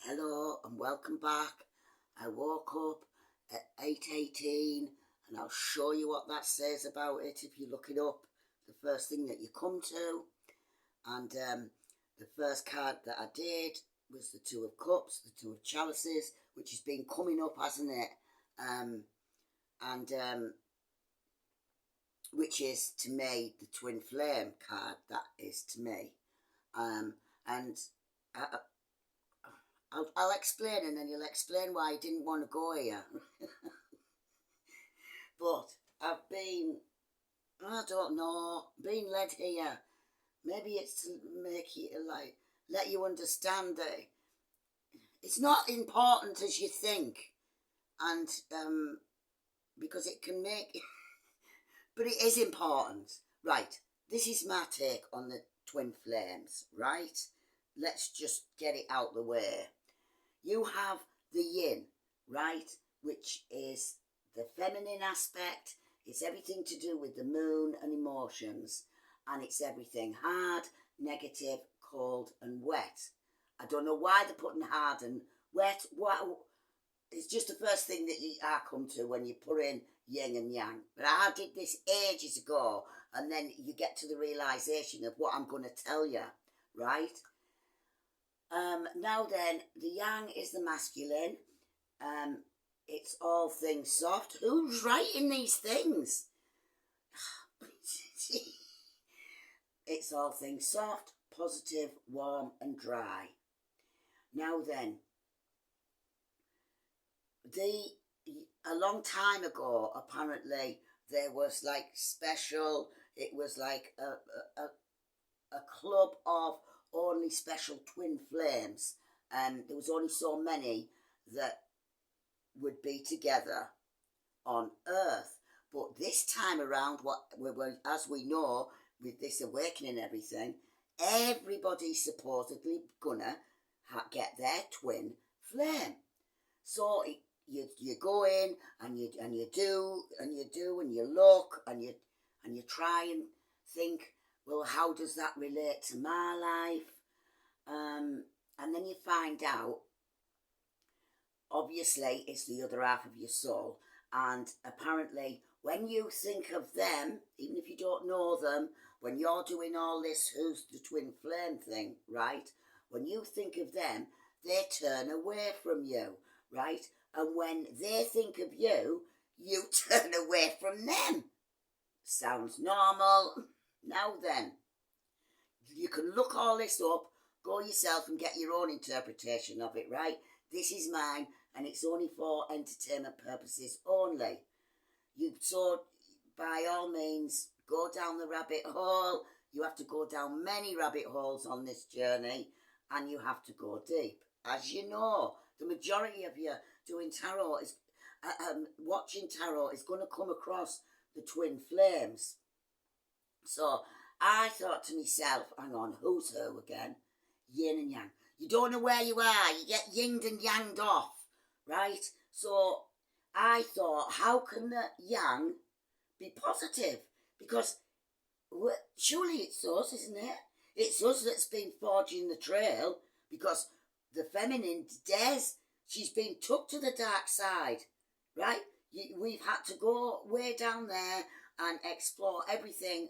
Hello and welcome back. I woke up at 8:18 and I'll show you what that says about it if you look it up. The first thing that you come to, and the first card that I did was the Two of Cups, the Two of Chalices, which has been coming up, hasn't it? And which is to me the Twin Flame card. That is to me, and I, I'll explain, and then you'll explain why I didn't want to go here. But I've been, I don't know, being led here. Maybe it's to make you let you understand that it's not important as you think, and because it can make, but it is important. Right, this is my take on the twin flames, right? Let's just get it out the way. You have the yin, right, which is the feminine aspect. It's everything to do with the moon and emotions, and it's everything hard, negative, cold and wet. I don't know why they're putting hard and wet. It's just the first thing that I come to when you put in yin and yang. But I did this ages ago, and then you get to the realisation of what I'm going to tell you, right? Now then, the yang is the masculine. It's all things soft. Who's writing these things? It's all things soft, positive, warm and dry. Now then, a long time ago, apparently, there was like special, it was like a club of only special twin flames, and there was only so many that would be together on Earth. But this time around, as we know, with this awakening and everything, everybody's supposedly gonna get their twin flame. So you go in and you do and you look and you try and think, well, how does that relate to my life? And then you find out, obviously, it's the other half of your soul. And apparently, when you think of them, even if you don't know them, when you're doing all this who's the twin flame thing, right? When you think of them, they turn away from you, right? And when they think of you, you turn away from them. Sounds normal. Now then, you can look all this up, go yourself and get your own interpretation of it, right? This is mine, and it's only for entertainment purposes only. So by all means, go down the rabbit hole. You have to go down many rabbit holes on this journey, and you have to go deep. As you know, the majority of you doing tarot is watching tarot is going to come across the twin flames. So I thought to myself, hang on, who's who again? Yin and yang. You don't know where you are. You get yinged and yanged off, right? So I thought, how can the yang be positive? Because surely it's us, isn't it? It's us that's been forging the trail, because the feminine dares, she's been took to the dark side, right? We've had to go way down there and explore everything,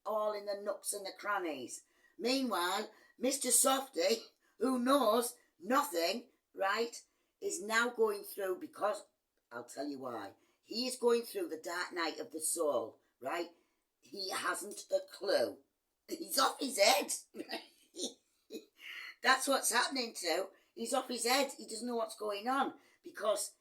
all in the nooks and the crannies. Meanwhile, Mr. Softy, who knows nothing, right, is now going through, because I'll tell you why. He is going through the dark night of the soul, right? He hasn't a clue. He's off his head. That's what's happening to. He's off his head. He doesn't know what's going on, because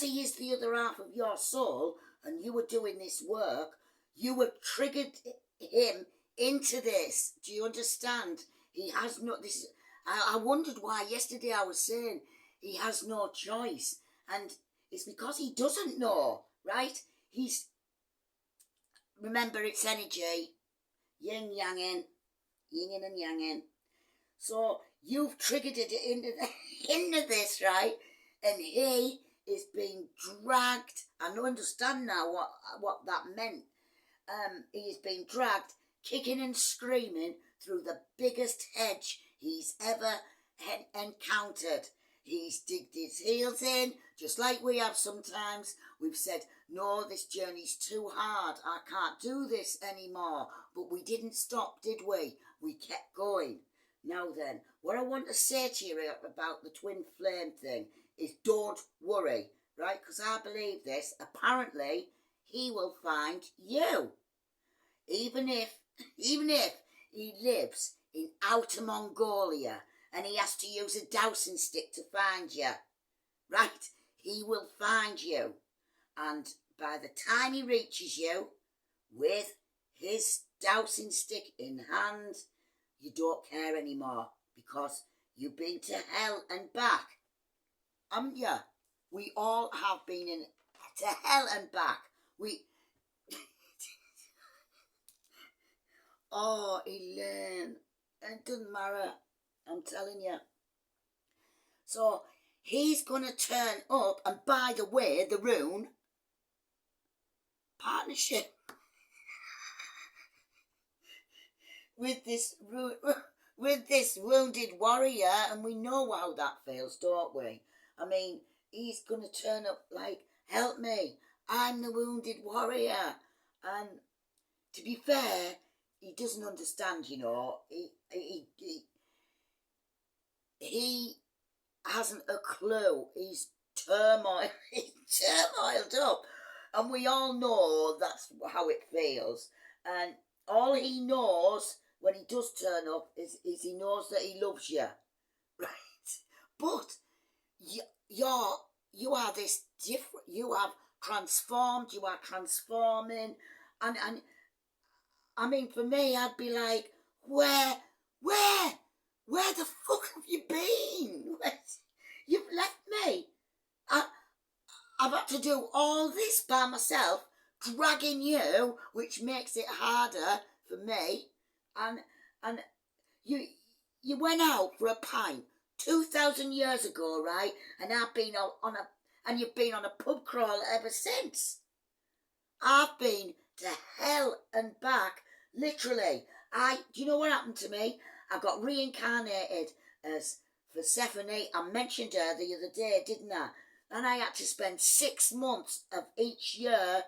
he is the other half of your soul, and you were doing this work. You were triggered him into this. Do you understand? He has no. This. I wondered why yesterday I was saying he has no choice, and it's because he doesn't know, right? Remember, it's energy, yin yanging and yanging. So you've triggered it into this, right? And he is being dragged. I don't understand now what that meant. He is being dragged, kicking and screaming through the biggest hedge he's ever encountered. He's digged his heels in, just like we have sometimes. We've said, no, this journey's too hard. I can't do this anymore. But we didn't stop, did we? We kept going. Now then, what I want to say to you about the twin flame thing is don't worry, right? Because I believe this. Apparently, he will find you. Even if he lives in outer Mongolia and he has to use a dowsing stick to find you, right? He will find you. And by the time he reaches you with his dowsing stick in hand, you don't care anymore because you've been to hell and back, haven't you? We all have been to hell and back. Oh, Elaine, it doesn't matter, I'm telling you. So he's going to turn up, and by the way, the rune, partnership with this wounded warrior, and we know how that feels, don't we? I mean, he's going to turn up like, help me, I'm the wounded warrior. And to be fair, he doesn't understand, you know. He hasn't a clue. He's turmoiled up. And we all know that's how it feels. And all he knows when he does turn up is he knows that he loves you. Right? But you are this different. You have transformed. You are transforming. And I mean, for me, I'd be like, where the fuck have you been? You've left me. I've had to do all this by myself, dragging you, which makes it harder for me. And you went out for a pint 2,000 years ago, right? And I've been and you've been on a pub crawl ever since. I've been to hell and back, literally. Do you know what happened to me? I got reincarnated as Persephone. I mentioned her the other day, didn't I? And I had to spend 6 months of each year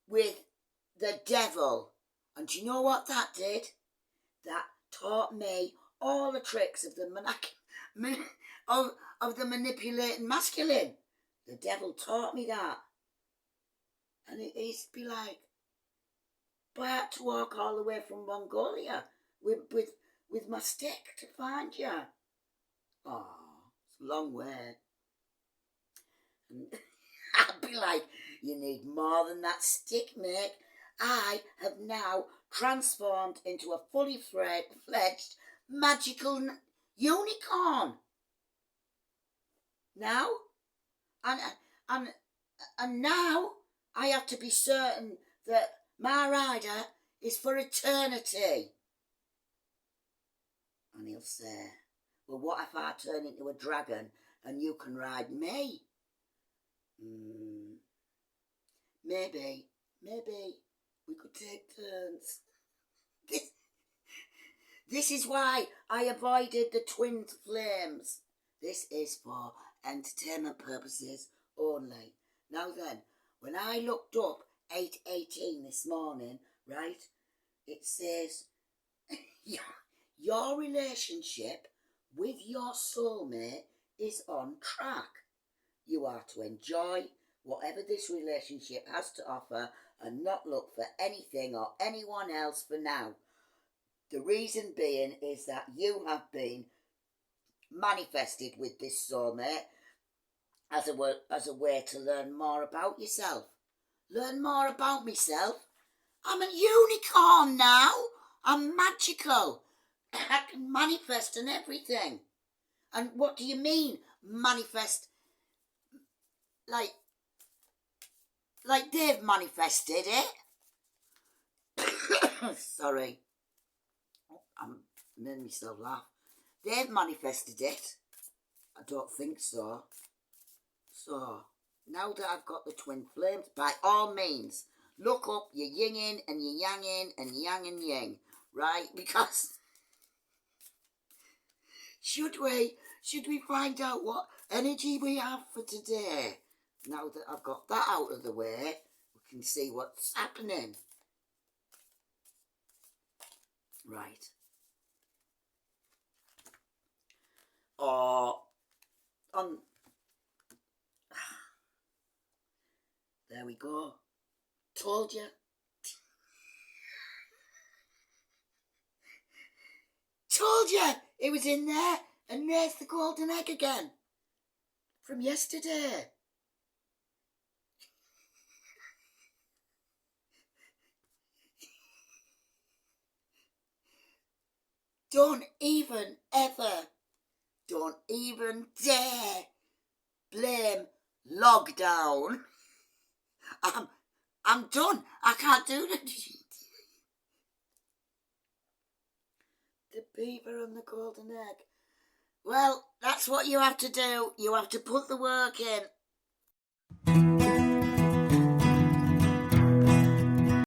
with the devil. And do you know what that did? That taught me all the tricks of the manipulating masculine. The devil taught me that. And it used to be like, but I had to walk all the way from Mongolia with my stick to find you. Oh, it's a long way. And I'd be like, you need more than that stick, mate. I have now transformed into a fully fledged magical unicorn. Now, and now I have to be certain that my rider is for eternity. And he'll say, well, what if I turn into a dragon and you can ride me? Maybe we could take turns. This is why I avoided the twin flames. This is for entertainment purposes only. Now then, when I looked up 8:18 this morning, right, it says your relationship with your soulmate is on track. You are to enjoy whatever this relationship has to offer and not look for anything or anyone else for now. The reason being is that you have been manifested with this soulmate as a way to learn more about yourself. Learn more about myself. I'm a unicorn now. I'm magical. I can manifest and everything. And what do you mean, manifest? Like they've manifested it. Sorry. I'm making myself laugh. They've manifested it. I don't think so. So, now that I've got the twin flames, by all means, look up your yinging and your yanging and yang and ying, right? Because Should we? Should we find out what energy we have for today? Now that I've got that out of the way, we can see what's happening. Right. Or on. There we go. Told you. Told you it was in there, and there's the golden egg again from yesterday. Don't even dare blame lockdown. I'm done. I can't do it. The beaver and the golden egg. Well, that's what you have to do. You have to put the work in.